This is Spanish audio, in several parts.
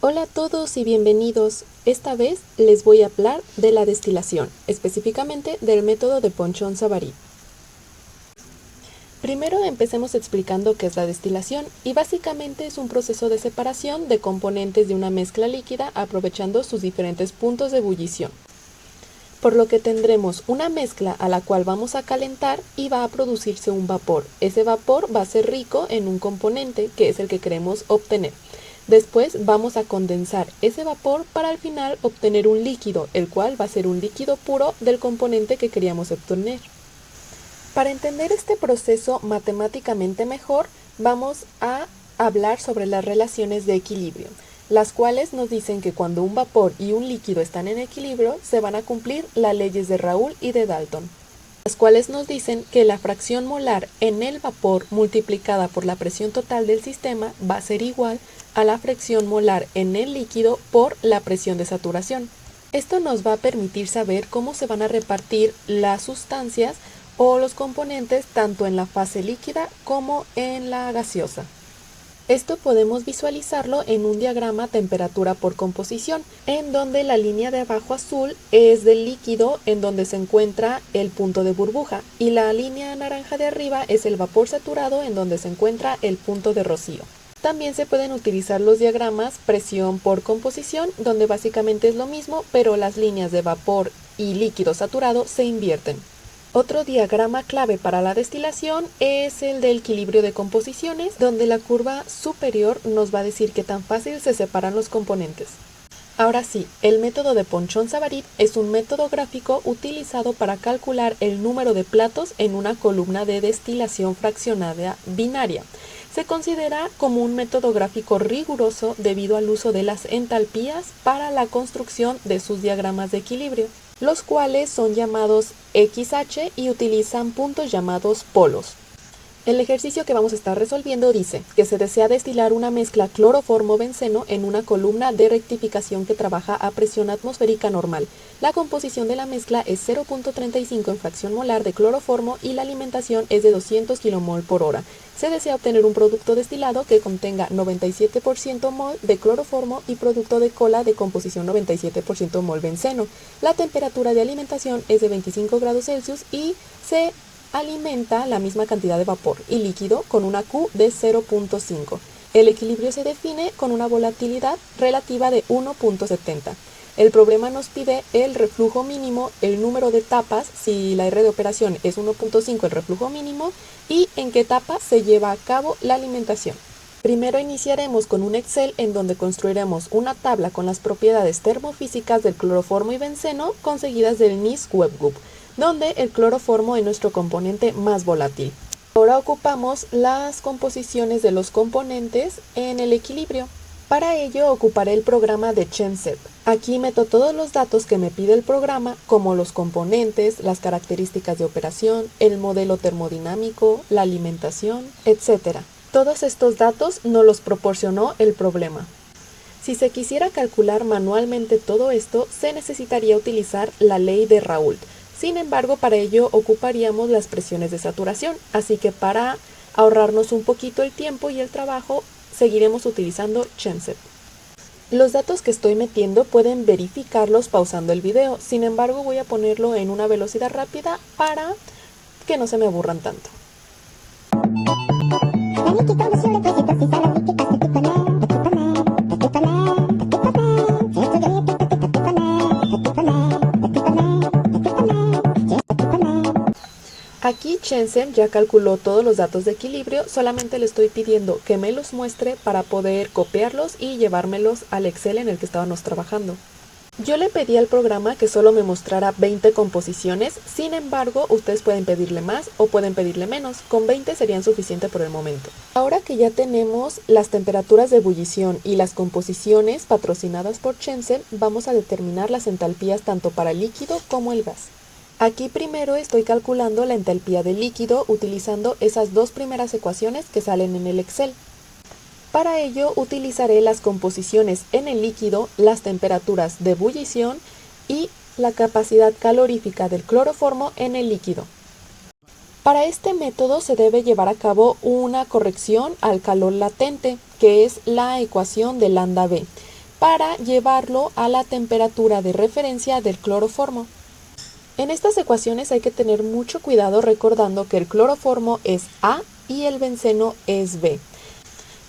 Hola a todos y bienvenidos. Esta vez les voy a hablar de la destilación, específicamente del método de Ponchon-Savary. Primero empecemos explicando qué es la destilación y básicamente es un proceso de separación de componentes de una mezcla líquida aprovechando sus diferentes puntos de ebullición. Por lo que tendremos una mezcla a la cual vamos a calentar y va a producirse un vapor. Ese vapor va a ser rico en un componente que es el que queremos obtener. Después vamos a condensar ese vapor para al final obtener un líquido, el cual va a ser un líquido puro del componente que queríamos obtener. Para entender este proceso matemáticamente mejor, vamos a hablar sobre las relaciones de equilibrio, las cuales nos dicen que cuando un vapor y un líquido están en equilibrio, se van a cumplir las leyes de Raoult y de Dalton, las cuales nos dicen que la fracción molar en el vapor multiplicada por la presión total del sistema va a ser igual a la fracción molar en el líquido por la presión de saturación. Esto nos va a permitir saber cómo se van a repartir las sustancias o los componentes tanto en la fase líquida como en la gaseosa. Esto podemos visualizarlo en un diagrama temperatura por composición, en donde la línea de abajo azul es del líquido en donde se encuentra el punto de burbuja y la línea naranja de arriba es el vapor saturado en donde se encuentra el punto de rocío. También se pueden utilizar los diagramas presión por composición, donde básicamente es lo mismo, pero las líneas de vapor y líquido saturado se invierten. Otro diagrama clave para la destilación es el del equilibrio de composiciones, donde la curva superior nos va a decir qué tan fácil se separan los componentes. Ahora sí, el método de Ponchon-Savary es un método gráfico utilizado para calcular el número de platos en una columna de destilación fraccionada binaria. Se considera como un método gráfico riguroso debido al uso de las entalpías para la construcción de sus diagramas de equilibrio, los cuales son llamados XH y utilizan puntos llamados polos. El ejercicio que vamos a estar resolviendo dice que se desea destilar una mezcla cloroformo-benceno en una columna de rectificación que trabaja a presión atmosférica normal. La composición de la mezcla es 0.35 en fracción molar de cloroformo y la alimentación es de 200 kmol por hora. Se desea obtener un producto destilado que contenga 97% mol de cloroformo y producto de cola de composición 97% mol benceno. La temperatura de alimentación es de 25 grados Celsius y se alimenta la misma cantidad de vapor y líquido con una Q de 0.5. El equilibrio se define con una volatilidad relativa de 1.70. El problema nos pide el reflujo mínimo, el número de etapas, si la R de operación es 1.5 el reflujo mínimo, y en qué etapa se lleva a cabo la alimentación. Primero iniciaremos con un Excel en donde construiremos una tabla con las propiedades termofísicas del cloroformo y benceno conseguidas del NIST Webgroup, donde el cloroformo es nuestro componente más volátil. Ahora ocupamos las composiciones de los componentes en el equilibrio. Para ello ocuparé el programa de ChemSep. Aquí meto todos los datos que me pide el programa, como los componentes, las características de operación, el modelo termodinámico, la alimentación, etc. Todos estos datos nos los proporcionó el programa. Si se quisiera calcular manualmente todo esto, se necesitaría utilizar la ley de Raoult. Sin embargo, para ello ocuparíamos las presiones de saturación, así que para ahorrarnos un poquito el tiempo y el trabajo, seguiremos utilizando ChemSep. Los datos que estoy metiendo pueden verificarlos pausando el video, sin embargo voy a ponerlo en una velocidad rápida para que no se me aburran tanto. Aquí ChemSep ya calculó todos los datos de equilibrio, solamente le estoy pidiendo que me los muestre para poder copiarlos y llevármelos al Excel en el que estábamos trabajando. Yo le pedí al programa que solo me mostrara 20 composiciones, sin embargo ustedes pueden pedirle más o pueden pedirle menos, con 20 serían suficiente por el momento. Ahora que ya tenemos las temperaturas de ebullición y las composiciones patrocinadas por ChemSep, vamos a determinar las entalpías tanto para el líquido como el gas. Aquí primero estoy calculando la entalpía del líquido utilizando esas dos primeras ecuaciones que salen en el Excel. Para ello utilizaré las composiciones en el líquido, las temperaturas de ebullición y la capacidad calorífica del cloroformo en el líquido. Para este método se debe llevar a cabo una corrección al calor latente, que es la ecuación de lambda B. para llevarlo a la temperatura de referencia del cloroformo. En estas ecuaciones hay que tener mucho cuidado recordando que el cloroformo es A y el benceno es B.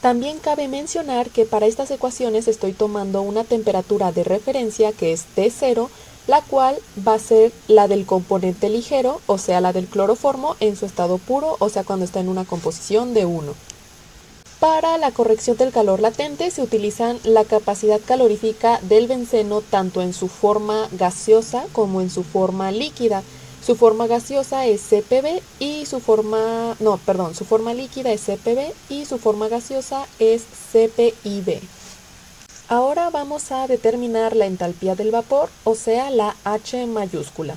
También cabe mencionar que para estas ecuaciones estoy tomando una temperatura de referencia que es T0, la cual va a ser la del componente ligero, o sea, la del cloroformo en su estado puro, o sea, cuando está en una composición de 1. Para la corrección del calor latente se utilizan la capacidad calorífica del benceno tanto en su forma gaseosa como en su forma líquida. Su forma gaseosa es CpB y su forma líquida es CpB y su forma gaseosa es CpIB. Ahora vamos a determinar la entalpía del vapor, o sea, la H mayúscula.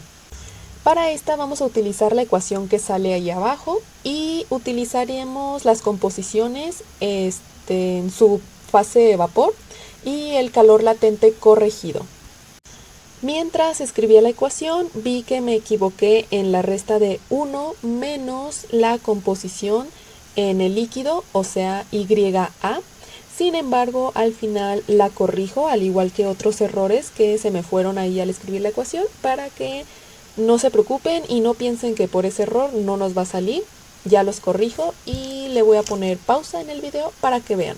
Para esta vamos a utilizar la ecuación que sale ahí abajo y utilizaremos las composiciones en su fase de vapor y el calor latente corregido. Mientras escribía la ecuación vi que me equivoqué en la resta de 1 menos la composición en el líquido, o sea, YA. Sin embargo, al final la corrijo, al igual que otros errores que se me fueron ahí al escribir la ecuación, para que no se preocupen y no piensen que por ese error no nos va a salir. Ya los corrijo y le voy a poner pausa en el video para que vean.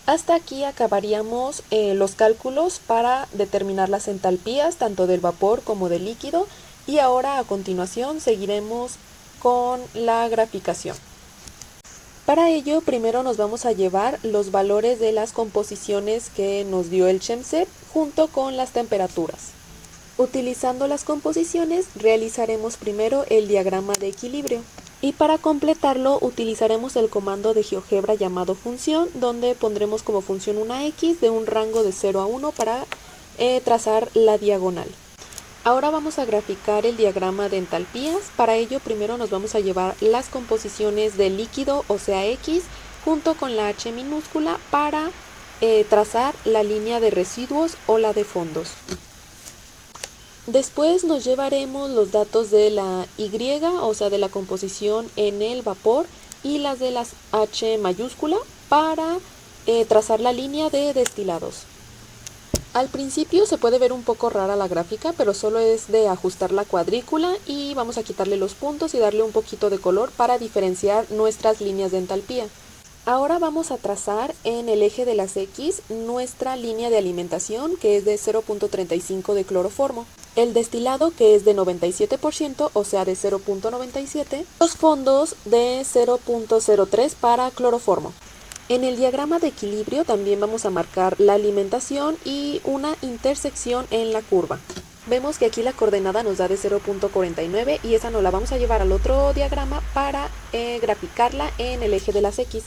Hasta aquí acabaríamos los cálculos para determinar las entalpías tanto del vapor como del líquido, y ahora a continuación seguiremos con la graficación. Para ello primero nos vamos a llevar los valores de las composiciones que nos dio el Chemset junto con las temperaturas. Utilizando las composiciones realizaremos primero el diagrama de equilibrio y para completarlo utilizaremos el comando de GeoGebra llamado función, donde pondremos como función una X de un rango de 0 a 1 para trazar la diagonal. Ahora vamos a graficar el diagrama de entalpías. Para ello primero nos vamos a llevar las composiciones del líquido, o sea X, junto con la H minúscula para trazar la línea de residuos o la de fondos. Después nos llevaremos los datos de la Y, o sea de la composición en el vapor, y las de las H mayúscula para trazar la línea de destilados. Al principio se puede ver un poco rara la gráfica, pero solo es de ajustar la cuadrícula y vamos a quitarle los puntos y darle un poquito de color para diferenciar nuestras líneas de entalpía. Ahora vamos a trazar en el eje de las X nuestra línea de alimentación, que es de 0.35 de cloroformo, el destilado, que es de 97%, o sea de 0.97, los fondos de 0.03 para cloroformo. En el diagrama de equilibrio también vamos a marcar la alimentación y una intersección en la curva. Vemos que aquí la coordenada nos da de 0.49 y esa nos la vamos a llevar al otro diagrama para graficarla en el eje de las X.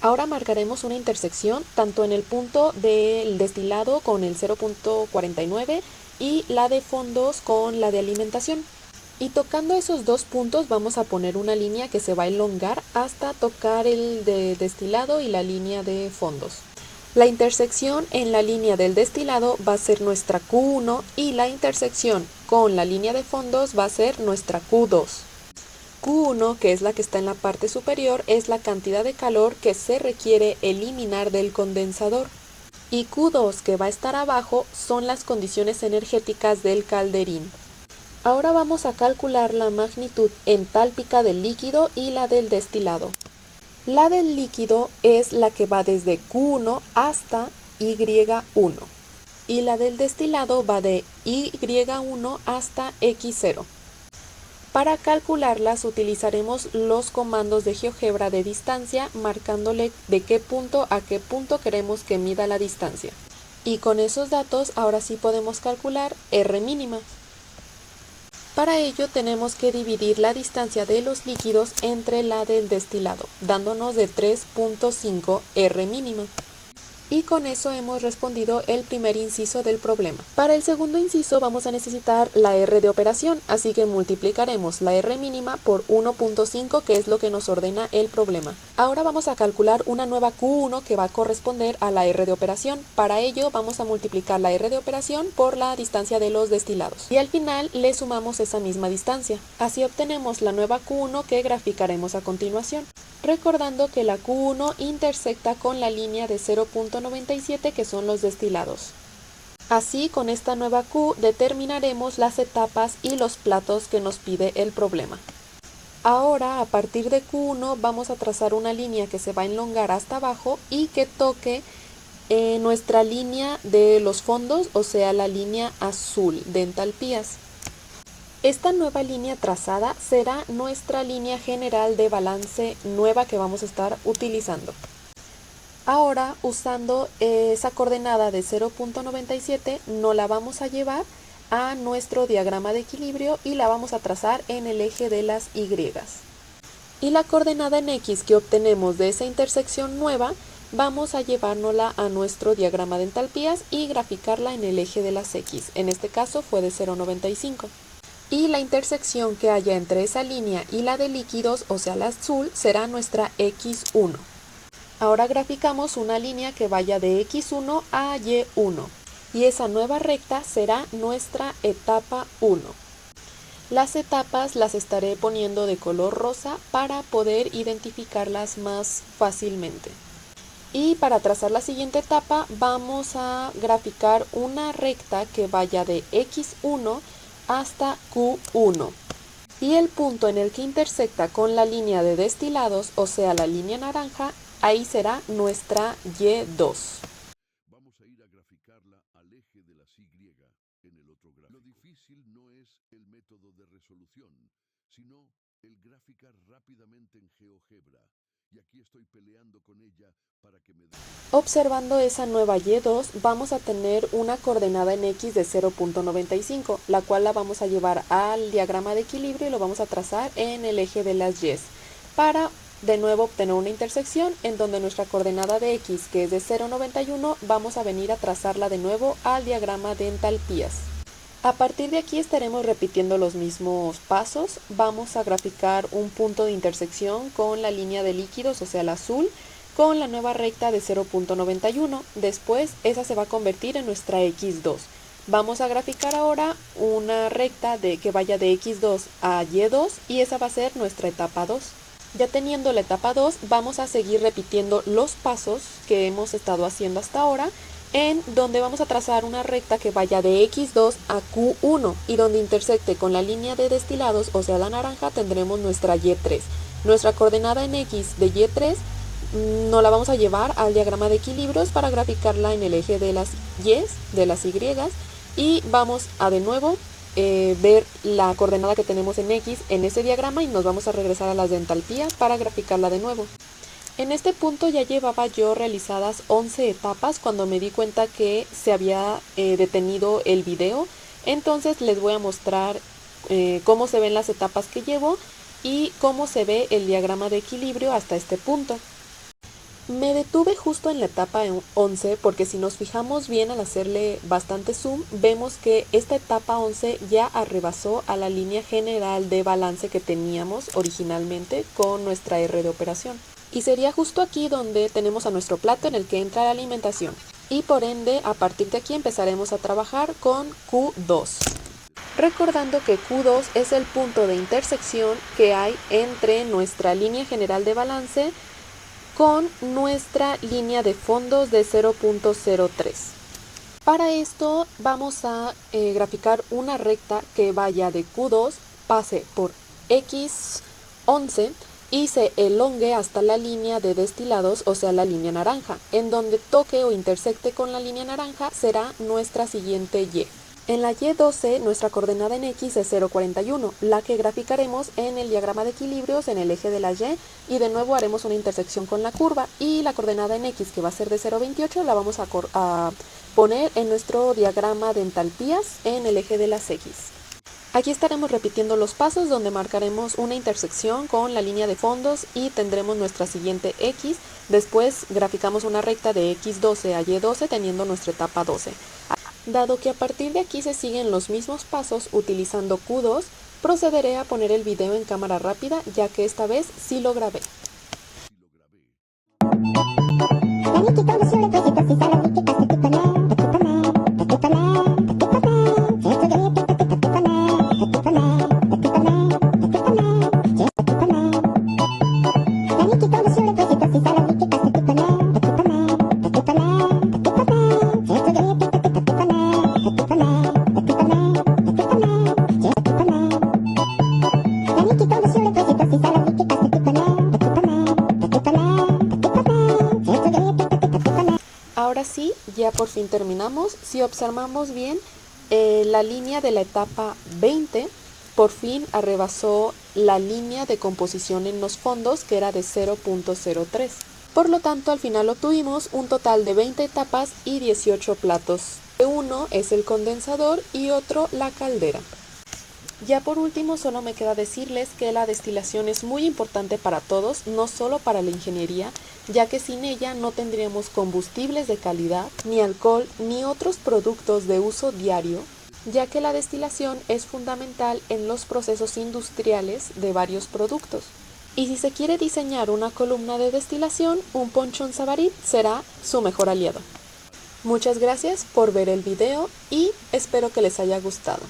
Ahora marcaremos una intersección tanto en el punto del destilado con el 0.49 y la de fondos con la de alimentación. Y tocando esos dos puntos vamos a poner una línea que se va a elongar hasta tocar el de destilado y la línea de fondos. La intersección en la línea del destilado va a ser nuestra Q1 y la intersección con la línea de fondos va a ser nuestra Q2. Q1, que es la que está en la parte superior, es la cantidad de calor que se requiere eliminar del condensador. Y Q2, que va a estar abajo, son las condiciones energéticas del calderín. Ahora vamos a calcular la magnitud entálpica del líquido y la del destilado. La del líquido es la que va desde Q1 hasta Y1 y la del destilado va de Y1 hasta X0. Para calcularlas utilizaremos los comandos de GeoGebra de distancia, marcándole de qué punto a qué punto queremos que mida la distancia. Y con esos datos ahora sí podemos calcular R mínima. Para ello tenemos que dividir la distancia de los líquidos entre la del destilado, dándonos de 3.5 R mínima. Y con eso hemos respondido el primer inciso del problema. Para el segundo inciso vamos a necesitar la R de operación, así que multiplicaremos la R mínima por 1.5, que es lo que nos ordena el problema. Ahora vamos a calcular una nueva Q1 que va a corresponder a la R de operación. Para ello vamos a multiplicar la R de operación por la distancia de los destilados. Y al final le sumamos esa misma distancia. Así obtenemos la nueva Q1 que graficaremos a continuación. recordando que la Q1 intersecta con la línea de 0.97 que son los destilados. Así, con esta nueva Q determinaremos las etapas y los platos que nos pide el problema. Ahora, a partir de Q1 vamos a trazar una línea que se va a elongar hasta abajo y que toque nuestra línea de los fondos, o sea, la línea azul de entalpías. Esta nueva línea trazada será nuestra línea general de balance nueva que vamos a estar utilizando. Ahora, usando esa coordenada de 0.97, nos la vamos a llevar a nuestro diagrama de equilibrio y la vamos a trazar en el eje de las Y. Y la coordenada en X que obtenemos de esa intersección nueva, vamos a llevárnosla a nuestro diagrama de entalpías y graficarla en el eje de las X. En este caso fue de 0.95. Y la intersección que haya entre esa línea y la de líquidos, o sea la azul, será nuestra X1. Ahora graficamos una línea que vaya de X1 a Y1 y esa nueva recta será nuestra etapa 1. Las etapas las estaré poniendo de color rosa para poder identificarlas más fácilmente. Y para trazar la siguiente etapa vamos a graficar una recta que vaya de X1 hasta Q1. Y el punto en el que intersecta con la línea de destilados, o sea la línea naranja, ahí será nuestra Y2. Vamos a ir a graficarla al eje de las Y en el otro gráfico. Lo difícil no es el método de resolución, sino el graficar rápidamente en GeoGebra. Y aquí estoy peleando con ella para que me dé. Observando esa nueva Y2, vamos a tener una coordenada en X de 0.95, la cual la vamos a llevar al diagrama de equilibrio y lo vamos a trazar en el eje de las Y, para de nuevo obtener una intersección en donde nuestra coordenada de X, que es de 0.91, vamos a venir a trazarla de nuevo al diagrama de entalpías. A partir de aquí estaremos repitiendo los mismos pasos. Vamos a graficar un punto de intersección con la línea de líquidos, o sea la azul, con la nueva recta de 0.91. Después esa se va a convertir en nuestra X2. Vamos a graficar ahora una recta que vaya de X2 a Y2 y esa va a ser nuestra etapa 2. Ya teniendo la etapa 2, vamos a seguir repitiendo los pasos que hemos estado haciendo hasta ahora, en donde vamos a trazar una recta que vaya de X2 a Q1 y donde intersecte con la línea de destilados, o sea la naranja, tendremos nuestra Y3. Nuestra coordenada en X de Y3 nos la vamos a llevar al diagrama de equilibrios para graficarla en el eje de las Y, de las Y, y vamos a de nuevo ver la coordenada que tenemos en X en ese diagrama y nos vamos a regresar a las de entalpía para graficarla de nuevo. En este punto ya llevaba yo realizadas 11 etapas cuando me di cuenta que se había detenido el video. Entonces les voy a mostrar cómo se ven las etapas que llevo y cómo se ve el diagrama de equilibrio hasta este punto. Me detuve justo en la etapa 11 porque si nos fijamos bien al hacerle bastante zoom, vemos que esta etapa 11 ya arrebasó a la línea general de balance que teníamos originalmente con nuestra R de operación. Y sería justo aquí donde tenemos a nuestro plato en el que entra la alimentación. Y por ende, a partir de aquí empezaremos a trabajar con Q2. Recordando que Q2 es el punto de intersección que hay entre nuestra línea general de balance con nuestra línea de fondos de 0.03. Para esto vamos a graficar una recta que vaya de Q2, pase por X11 y se elongue hasta la línea de destilados, o sea la línea naranja. En donde toque o intersecte con la línea naranja será nuestra siguiente Y. En la Y12 nuestra coordenada en X es 0.41, la que graficaremos en el diagrama de equilibrios en el eje de la Y de nuevo haremos una intersección con la curva y la coordenada en X, que va a ser de 0.28, la vamos a poner en nuestro diagrama de entalpías en el eje de las X. Aquí estaremos repitiendo los pasos donde marcaremos una intersección con la línea de fondos y tendremos nuestra siguiente X. Después graficamos una recta de X12 a Y12 teniendo nuestra etapa 12. Dado que a partir de aquí se siguen los mismos pasos utilizando Q2, procederé a poner el video en cámara rápida, ya que esta vez sí lo grabé. Thank you. ahora sí, ya por fin terminamos. Si observamos bien, la línea de la etapa 20 por fin arrebasó la línea de composición en los fondos, que era de 0.03. Por lo tanto, al final obtuvimos un total de 20 etapas y 18 platos. Uno es el condensador y otro la caldera. Ya por último, solo me queda decirles que la destilación es muy importante para todos, no solo para la ingeniería, ya que sin ella no tendríamos combustibles de calidad, ni alcohol, ni otros productos de uso diario, ya que la destilación es fundamental en los procesos industriales de varios productos. Y si se quiere diseñar una columna de destilación, un ponchón Savarit será su mejor aliado. Muchas gracias por ver el video y espero que les haya gustado.